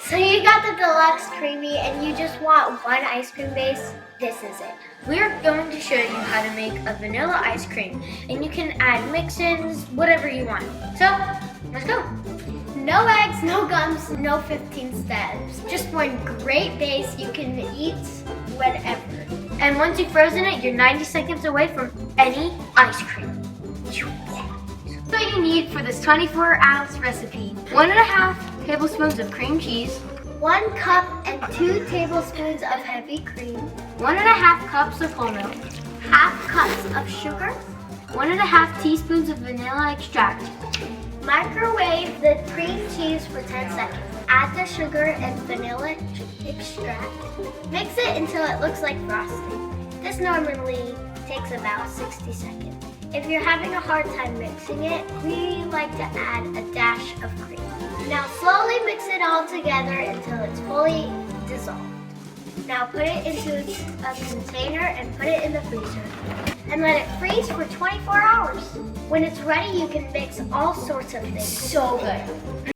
So you got the Deluxe Creamy and you just want one ice cream base? This is it. We're going to show you how to make a vanilla ice cream, and you can add mix-ins, whatever you want. So, let's go. No eggs, no gums, no 15 steps. Just one great base you can eat whenever. And once you've frozen it, you're 90 seconds away from any ice cream. What you need for this 24-ounce recipe: 1.5 tablespoons of cream cheese, 1 cup and 2 tablespoons of heavy cream, 1.5 cups of whole milk, half cups of sugar. 1.5 teaspoons of vanilla extract. Microwave the cream cheese for 10 seconds. Add the sugar and vanilla extract. Mix it until it looks like frosting. This normally takes about 60 seconds. If you're having a hard time mixing it, we like to add a dash of cream. Now slowly mix it all together until it's fully dissolved. Now put it into a container and put it in the freezer. And let it freeze for 24 hours. When it's ready, you can mix all sorts of things. So good.